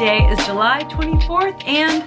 Today is July 24th and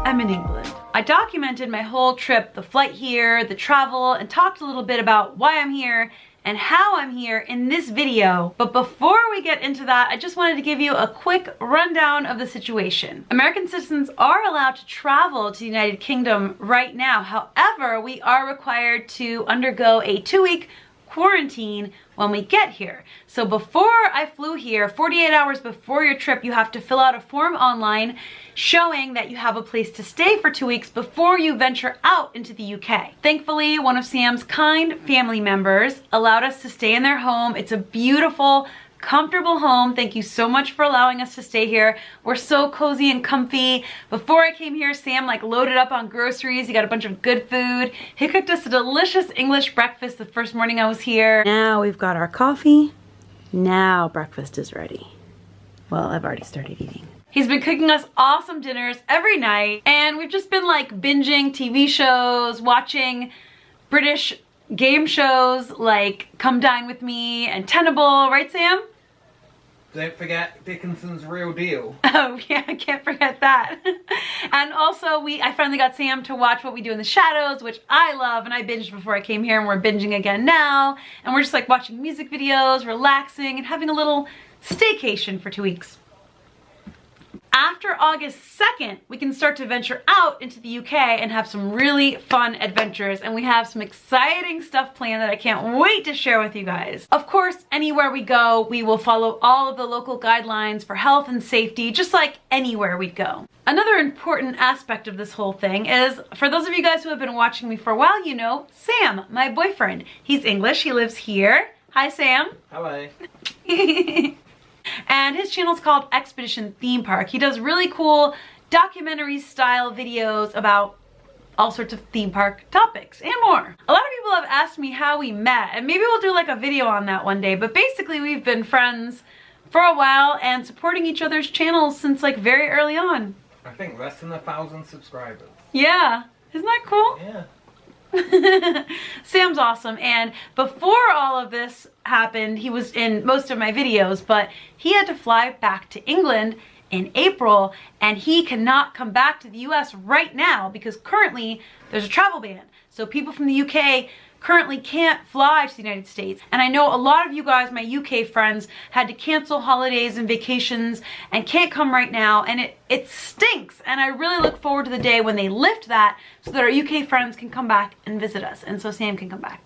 I'm in England. I documented my whole trip, the flight here, the travel, and talked a little bit about why I'm here and how I'm here in this video. But before we get into that, I just wanted to give you a quick rundown of the situation. American citizens are allowed to travel to the United Kingdom right now. However, we are required to undergo a 2-week quarantine when we get here. So before I flew here, 48 hours before your trip, you have to fill out a form online showing that you have a place to stay for 2 weeks before you venture out into the UK. Thankfully, one of Sam's kind family members allowed us to stay in their home. It's a beautiful, comfortable home. Thank you so much for allowing us to stay here. We're so cozy and comfy. Before I came here, Sam loaded up on groceries. He got a bunch of good food. He cooked us a delicious English breakfast the first morning I was here. Now we've got our coffee. Now breakfast is ready. Well, I've already started eating. He's been cooking us awesome dinners every night, and we've just been binging TV shows, watching British game shows like Come Dine With Me and Tenable, right Sam? Don't forget Dickinson's Real Deal. Oh yeah, I can't forget that. And also I finally got Sam to watch What We Do in the Shadows, which I love, and I binged before I came here and we're binging again now. And we're just watching music videos, relaxing, and having a little staycation for 2 weeks. After August 2nd, we can start to venture out into the UK and have some really fun adventures, and we have some exciting stuff planned that I can't wait to share with you guys. Of course, anywhere we go, we will follow all of the local guidelines for health and safety, just like anywhere we go. Another important aspect of this whole thing is, for those of you guys who have been watching me for a while, you know Sam, my boyfriend. He's English, he lives here. Hi Sam. Hello. And his channel is called Expedition Theme Park. He does really cool documentary style videos about all sorts of theme park topics and more. A lot of people have asked me how we met, and maybe we'll do a video on that one day, but basically we've been friends for a while and supporting each other's channels since very early on. I think less than 1,000 subscribers. Yeah, isn't that cool? Yeah. Sam's awesome, and before all of this happened, he was in most of my videos, but he had to fly back to England in April, and he cannot come back to the US right now because currently there's a travel ban. So people from the UK currently can't fly to the United States. And I know a lot of you guys, my UK friends, had to cancel holidays and vacations and can't come right now, and it stinks. And I really look forward to the day when they lift that so that our UK friends can come back and visit us, and so Sam can come back.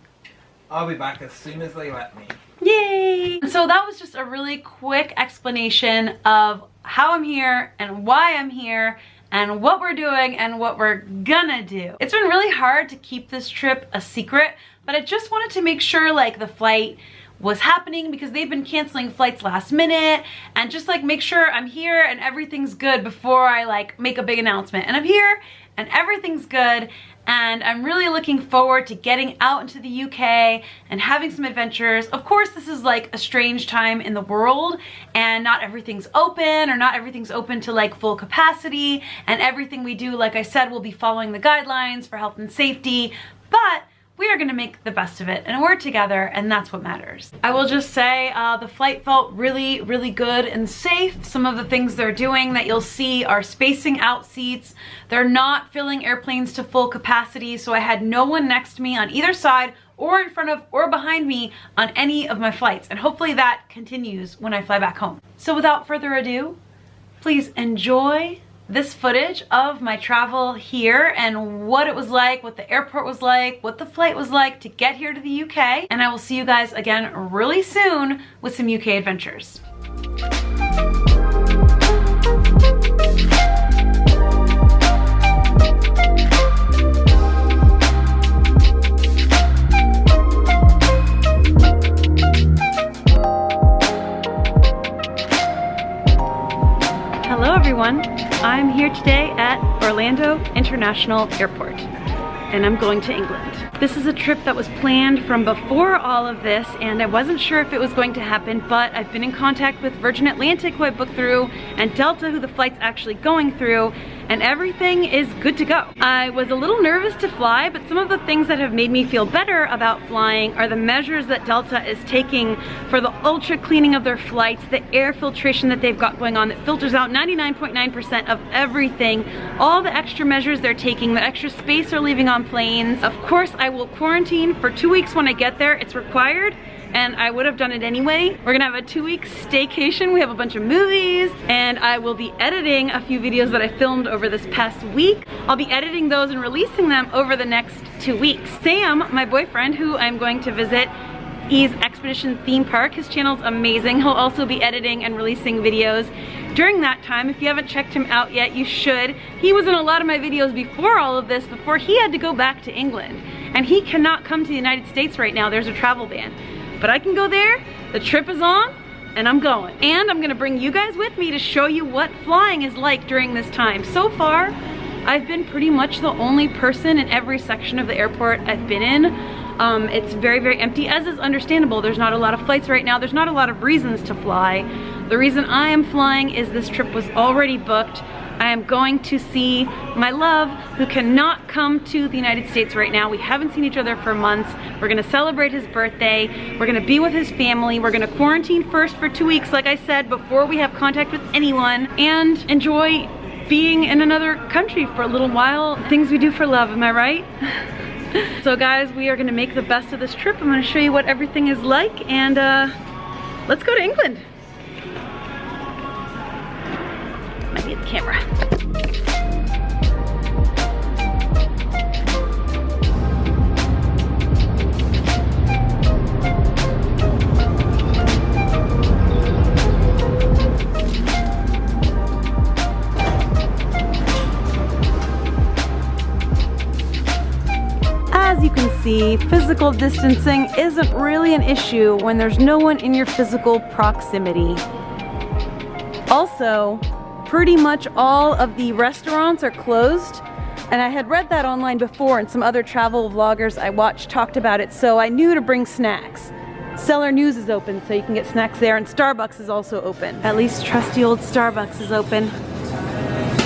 I'll be back as soon as they let me. Yay! So that was just a really quick explanation of how I'm here and why I'm here and what we're doing and what we're gonna do. It's been really hard to keep this trip a secret, but I just wanted to make sure the flight was happening because they've been canceling flights last minute, and just make sure I'm here and everything's good before I make a big announcement. And I'm here and everything's good, and I'm really looking forward to getting out into the UK and having some adventures. Of course, this is a strange time in the world, and not everything's open, or not everything's open to full capacity, and everything we do, like I said, will be following the guidelines for health and safety, but we are gonna make the best of it, and we're together, and that's what matters. I will just say the flight felt really, really good and safe. Some of the things they're doing that you'll see are spacing out seats. They're not filling airplanes to full capacity, so I had no one next to me on either side or in front of or behind me on any of my flights, and hopefully that continues when I fly back home. So without further ado, please enjoy this footage of my travel here and what it was like, what the airport was like, what the flight was like to get here to the UK, and I will see you guys again really soon with some UK adventures. Hello everyone. I'm here today at Orlando International Airport, and I'm going to England. This is a trip that was planned from before all of this, and I wasn't sure if it was going to happen, but I've been in contact with Virgin Atlantic, who I booked through, and Delta, who the flight's actually going through, and everything is good to go. I was a little nervous to fly, but some of the things that have made me feel better about flying are the measures that Delta is taking for the ultra cleaning of their flights, the air filtration that they've got going on that filters out 99.9% of everything, all the extra measures they're taking, the extra space they're leaving on planes. Of course, I will quarantine for 2 weeks when I get there. It's required, and I would have done it anyway. We're gonna have a 2-week staycation. We have a bunch of movies, and I will be editing a few videos that I filmed over this past week. I'll be editing those and releasing them over the next 2 weeks. Sam, my boyfriend, who I'm going to visit, he's Expedition Theme Park. His channel's amazing. He'll also be editing and releasing videos during that time. If you haven't checked him out yet, you should. He was in a lot of my videos before all of this, before he had to go back to England. And he cannot come to the United States right now. There's a travel ban. But I can go there, the trip is on, and I'm going. And I'm gonna bring you guys with me to show you what flying is like during this time. So far, I've been pretty much the only person in every section of the airport I've been in. It's very, very empty, as is understandable. There's not a lot of flights right now. There's not a lot of reasons to fly. The reason I am flying is this trip was already booked. I am going to see my love, who cannot come to the United States right now. We haven't seen each other for months. We're gonna celebrate his birthday. We're gonna be with his family. We're gonna quarantine first for 2 weeks, like I said, before we have contact with anyone, and enjoy being in another country for a little while. Things we do for love, am I right? So guys, we are gonna make the best of this trip. I'm gonna show you what everything is like, and let's go to England. Might need the camera. As you can see, physical distancing isn't really an issue when there's no one in your physical proximity. Also, pretty much all of the restaurants are closed, and I had read that online before, and some other travel vloggers I watched talked about it, so I knew to bring snacks. Cellar News is open, so you can get snacks there, and Starbucks is also open. At least trusty old Starbucks is open.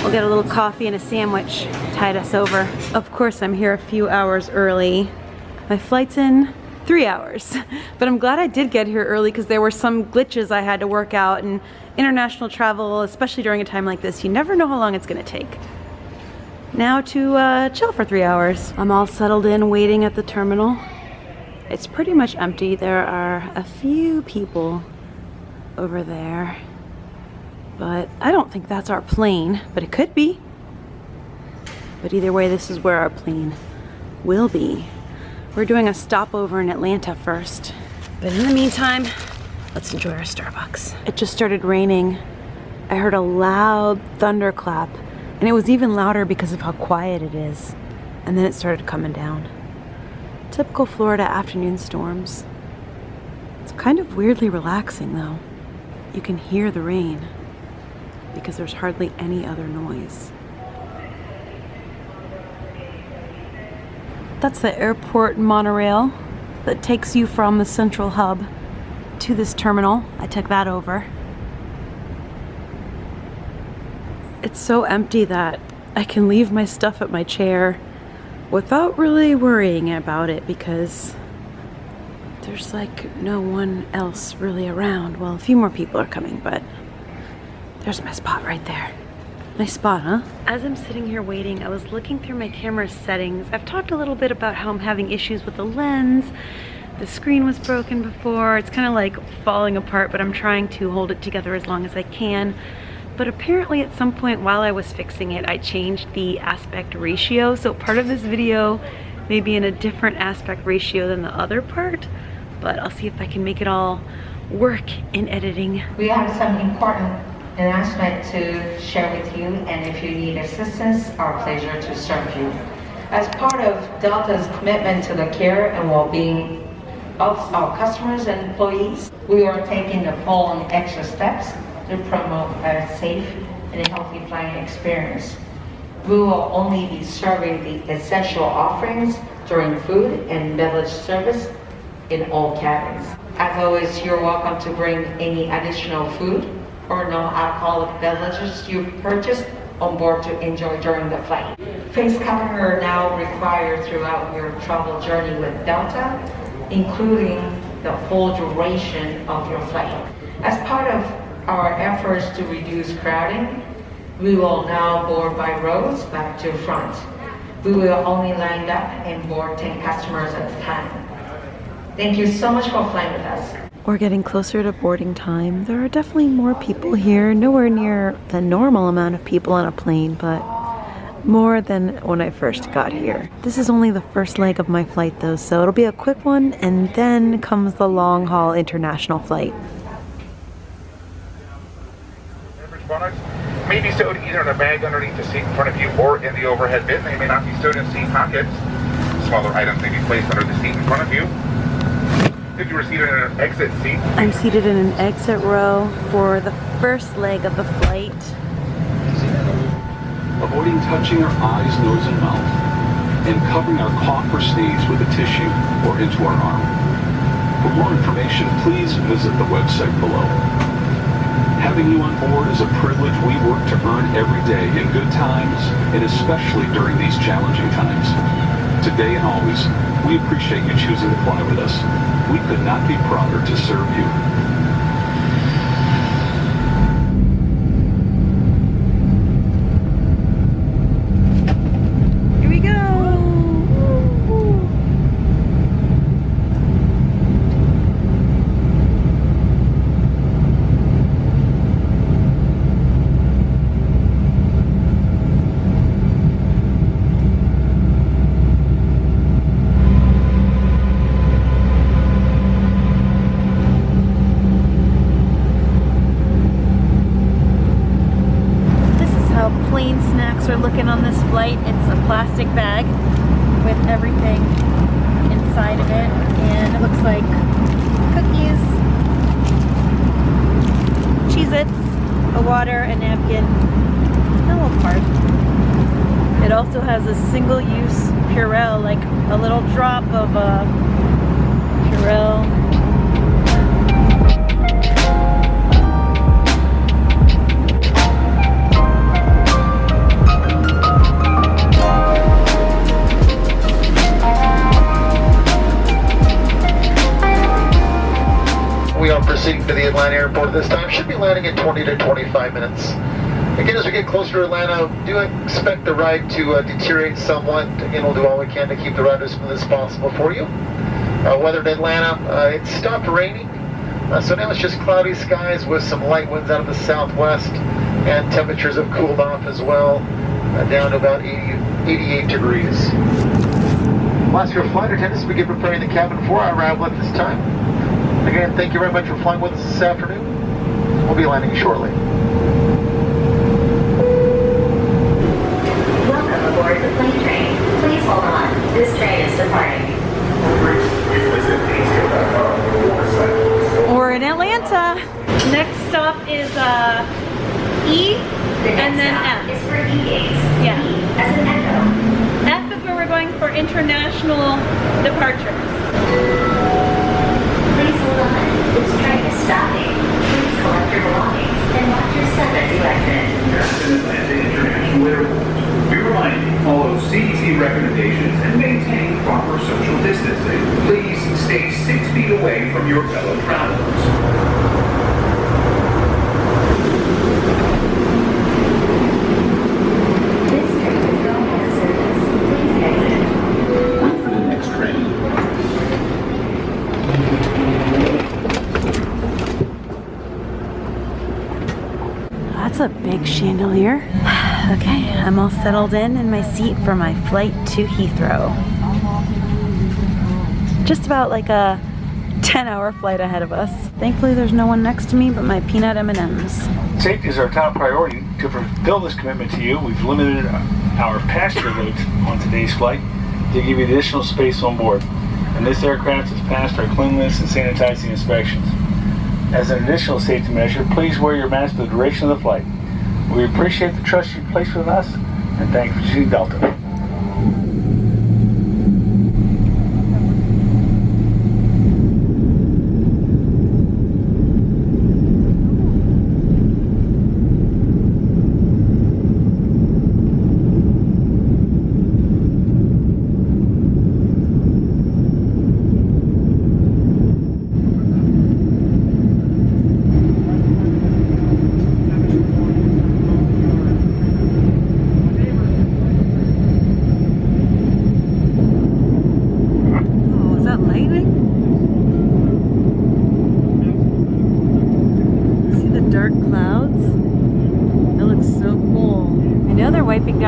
We'll get a little coffee and a sandwich, tide us over. Of course, I'm here a few hours early. My flight's in 3 hours, but I'm glad I did get here early because there were some glitches I had to work out, and international travel, especially during a time like this, you never know how long it's gonna take. Now to chill for 3 hours. I'm all settled in, waiting at the terminal. It's pretty much empty. There are a few people over there, but I don't think that's our plane, but it could be. But either way, this is where our plane will be. We're doing a stopover in Atlanta first. But in the meantime, let's enjoy our Starbucks. It just started raining. I heard a loud thunderclap, and it was even louder because of how quiet it is. And then it started coming down. Typical Florida afternoon storms. It's kind of weirdly relaxing though. You can hear the rain because there's hardly any other noise. That's the airport monorail that takes you from the central hub to this terminal. I took that over. It's so empty that I can leave my stuff at my chair without really worrying about it because there's like no one else really around. Well, a few more people are coming, but there's my spot right there. Nice spot, huh? As I'm sitting here waiting, I was looking through my camera settings. I've talked a little bit about how I'm having issues with the lens. The screen was broken before. It's kind of like falling apart, but I'm trying to hold it together as long as I can. But apparently at some point while I was fixing it, I changed the aspect ratio. So part of this video may be in a different aspect ratio than the other part, but I'll see if I can make it all work in editing. We have some important announcement to share with you, and if you need assistance, our pleasure to serve you. As part of Delta's commitment to the care and well-being of our customers and employees, we are taking the following extra steps to promote a safe and healthy flying experience. We will only be serving the essential offerings during food and beverage service in all cabins. As always, you're welcome to bring any additional food or non-alcoholic beverages you purchased on board to enjoy during the flight. Face covering are now required throughout your travel journey with Delta, including the whole duration of your flight. As part of our efforts to reduce crowding, we will now board by rows back to front. We will only line up and board 10 customers at a time. Thank you so much for flying with us. We're getting closer to boarding time. There are definitely more people here, nowhere near the normal amount of people on a plane, but more than when I first got here. This is only the first leg of my flight though, so it'll be a quick one, and then comes the long haul international flight. Products may be stowed either in a bag underneath the seat in front of you or in the overhead bin. They may not be stowed in seat pockets. Smaller items may be placed under the seat in front of you. If you were seated in an exit seat, I'm seated in an exit row for the first leg of the flight. Avoiding touching our eyes, nose, and mouth, and covering our cough or sneeze with a tissue or into our arm. For more information, please visit the website below. Having you on board is a privilege we work to earn every day in good times, and especially during these challenging times. Today and always, we appreciate you choosing to fly with us. We could not be prouder to serve you. Here we go! Plane snacks are looking on this flight. It's a plastic bag with everything inside of it, and it looks like cookies, Cheez-Its, a water, a napkin, a little part. It also has a single-use Purell, like a little drop of Purell. We are proceeding to the Atlanta airport this time. Should be landing in 20 to 25 minutes. Again, as we get closer to Atlanta, do expect the ride to deteriorate somewhat. Again, we'll do all we can to keep the ride as smooth as possible for you. Weather in Atlanta, it stopped raining. So now it's just cloudy skies with some light winds out of the southwest, and temperatures have cooled off as well, down to about 88 degrees. Last year, flight attendants begin preparing the cabin for our arrival at this time. Again, thank you very much for flying with us this afternoon. We'll be landing shortly. Welcome aboard the plane train. Please hold on. This train is departing. We're in Atlanta. Next stop is E, and then F. Is for E-gates. Yeah. E as in echo. F is where we're going for international departures. Please hold on. This train is stopping. Please collect your belongings and watch your step as you exit. Atlanta International Airport. We remind you to follow CDC recommendations and maintain proper social distancing. Please stay 6 feet away from your fellow travelers. This train is going out of service. Please exit. Wait for the next train. That's a big chandelier. Okay, I'm all settled in my seat for my flight to Heathrow. Just about like a 10-hour flight ahead of us. Thankfully there's no one next to me but my peanut M&Ms. Safety is our top priority. To fulfill this commitment to you, we've limited our passenger loads on today's flight to give you additional space on board. And this aircraft has passed our cleanliness and sanitizing inspections. As an additional safety measure, please wear your mask for the duration of the flight. We appreciate the trust you place with us, and thank you for choosing Delta.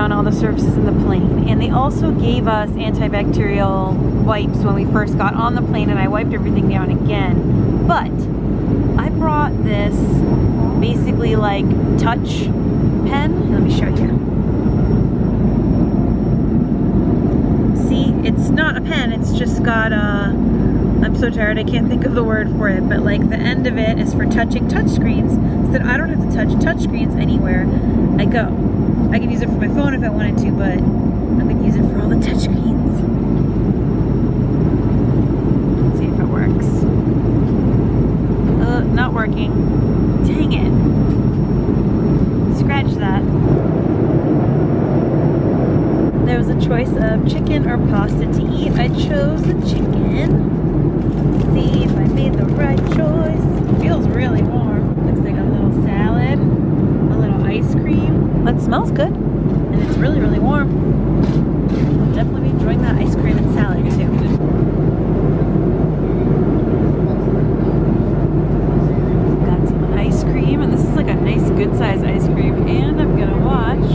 down all the surfaces in the plane. And they also gave us antibacterial wipes when we first got on the plane, and I wiped everything down again. But I brought this basically like touch pen. Let me show you. See, it's not a pen, it's just got a, I'm so tired, I can't think of the word for it, but like the end of it is for touching touch screens, so that I don't have to touch screens anywhere I go. I can use it for my phone if I wanted to, but I'm going to use it for all the touch screens. Let's see if it works. Not working. Dang it. Scratch that. There was a choice of chicken or pasta to eat. I chose the chicken. Let's see if I made the right choice. It feels really warm. Looks like a little salad, a little ice cream. That smells good. And it's really, really warm. I'll definitely be enjoying that ice cream and salad too. Got some ice cream, and this is like a nice, good size ice cream. And I'm gonna watch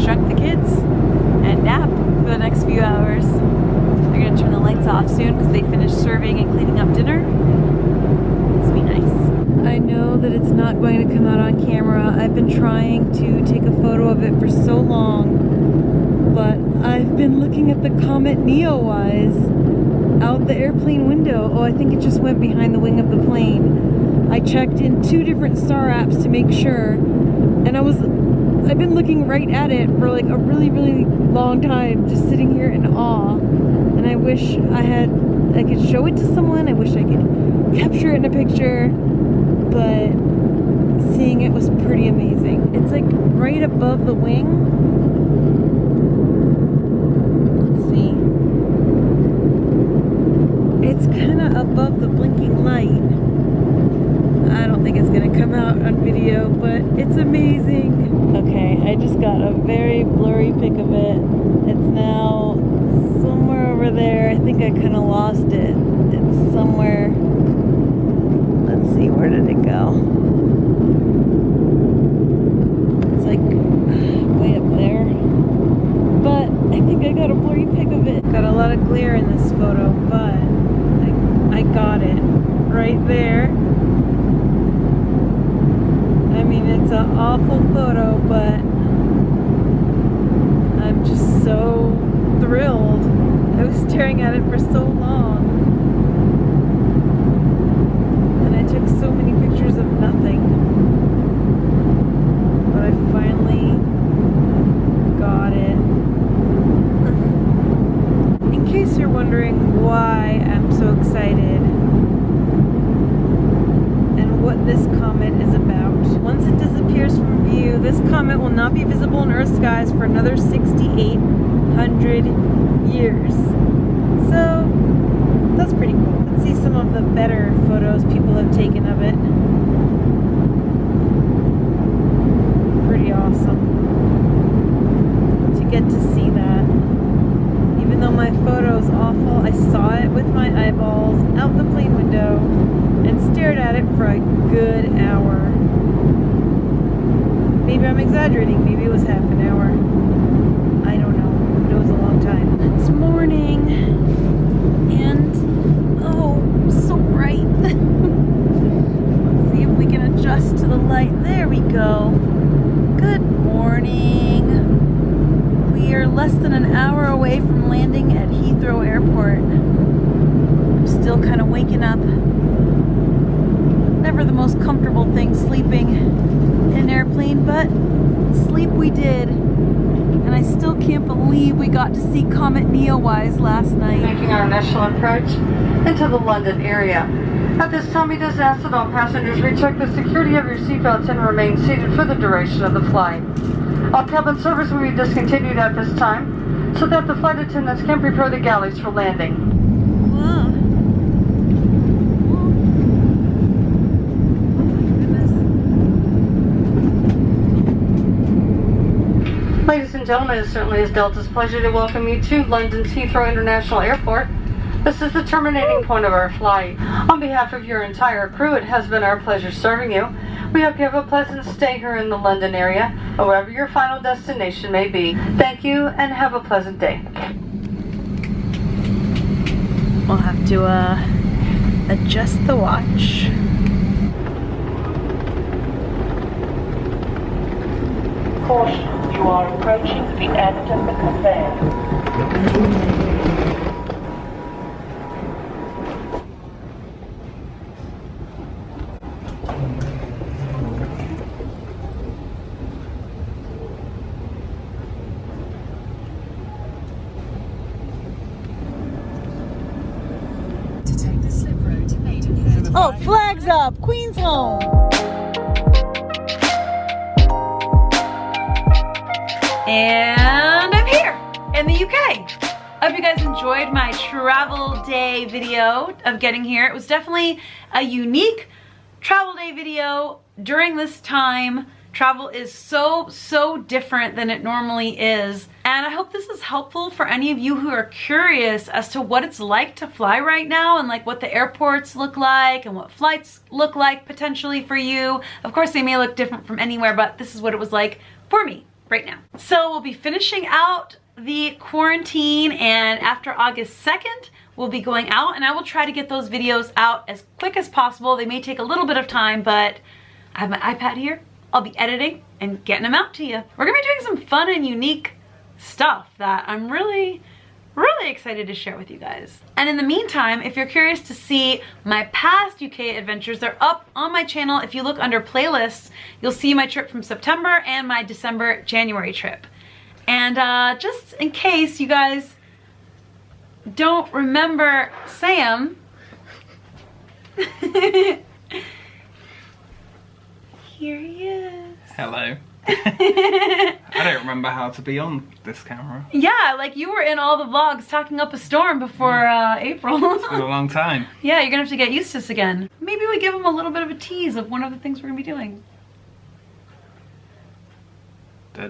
Shrunk the Kids and nap for the next few hours. They're gonna turn the lights off soon because they finished serving and cleaning up dinner. It's be nice. I know that it's not going to come out on camera. I've been trying to take a photo of it for so long, but I've been looking at the Comet Neowise out the airplane window. Oh, I think it just went behind the wing of the plane. I checked in 2 different star apps to make sure, and I've been looking right at it for like a really, really long time, just sitting here in awe. And I wish I could show it to someone. I wish I could capture it in a picture, but seeing it was pretty amazing. It's like right above the wing. Let's see. It's kind of above the blinking light. I don't think it's gonna come out on video, but it's amazing. Okay, I just got a very blurry pic of it. It's now somewhere over there. I think I kind of lost it. It's somewhere. Let's see, where did it go? It's like way up there. But I think I got a blurry pic of it. Got a lot of glare in this photo, but I got it right there. I mean, it's an awful photo, but I'm just so thrilled. I was staring at it for so long, and I took so many pictures of nothing, but I finally got it. In case you're wondering why I'm so excited and what this comet is about, once it disappears from view, this comet will not be visible in Earth's skies for another 6,800 years. So, that's pretty cool. Let's see some of the better photos people have taken of it. Pretty awesome to get to see that. Even though my photo is awful, I saw it with my eyeballs out the plane window and stared at it for a good hour. Maybe I'm exaggerating, maybe it was half an hour. I don't know, but it was a long time. It's morning, and oh, so bright. Let's see if we can adjust to the light. There we go. Good morning. We are less than an hour away from landing at Heathrow Airport. I'm still kind of waking up. Never the most comfortable thing sleeping in an airplane, but sleep we did. And I still can't believe we got to see Comet Neowise last night. Making our initial approach into the London area. At this time, we just ask that all passengers recheck the security of your seatbelts and remain seated for the duration of the flight. All cabin service will be discontinued at this time, so that the flight attendants can prepare the galleys for landing. Ladies and gentlemen, it certainly is Delta's pleasure to welcome you to London's Heathrow International Airport. This is the terminating point of our flight. On behalf of your entire crew, it has been our pleasure serving you. We hope you have a pleasant stay here in the London area, or wherever your final destination may be. Thank you, and have a pleasant day. We'll have to adjust the watch. Caution, you are approaching the end of the conveyor. Oh, flags up! Queen's home! And I'm here in the UK. I hope you guys enjoyed my travel day video of getting here. It was definitely a unique travel day video during this time. Travel is so different than it normally is. And I hope this is helpful for any of you who are curious as to what it's like to fly right now and like what the airports look like and what flights look like potentially for you. Of course, they may look different from anywhere, but this is what it was like for me right now. So we'll be finishing out the quarantine, and after August 2nd, we'll be going out, and I will try to get those videos out as quick as possible. They may take a little bit of time, but I have my iPad here. I'll be editing and getting them out to you. We're gonna be doing some fun and unique stuff that I'm really excited to share with you guys. And in the meantime, if you're curious to see my past UK adventures, they're up on my channel. If you look under playlists, you'll see my trip from September and my January trip. And just in case you guys don't remember Sam, here he is. Hello. I don't remember how to be on this camera. Yeah, like you were in all the vlogs talking up a storm before April. It's been a long time. Yeah, you're gonna have to get used to this again. Maybe we give them a little bit of a tease of one of the things we're gonna be doing. I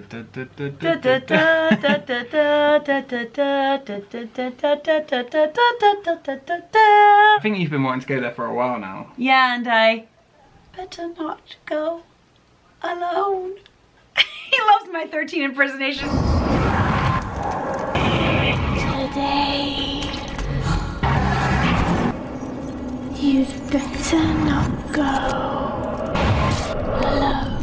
think you've been wanting to go there for a while now. Yeah, and I better not go alone. He loves my 13 impersonation. Today, you'd better not go alone.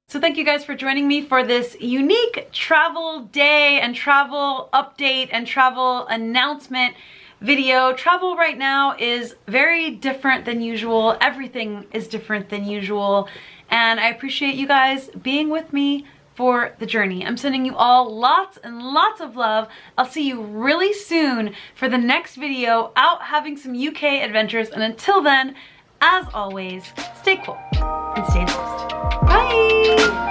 So thank you guys for joining me for this unique travel day and travel update and travel announcement video. Travel right now is very different than usual. Everything is different than usual. And I appreciate you guys being with me for the journey. I'm sending you all lots and lots of love. I'll see you really soon for the next video out having some UK adventures. And until then, as always, stay cool and stay enthused. Bye!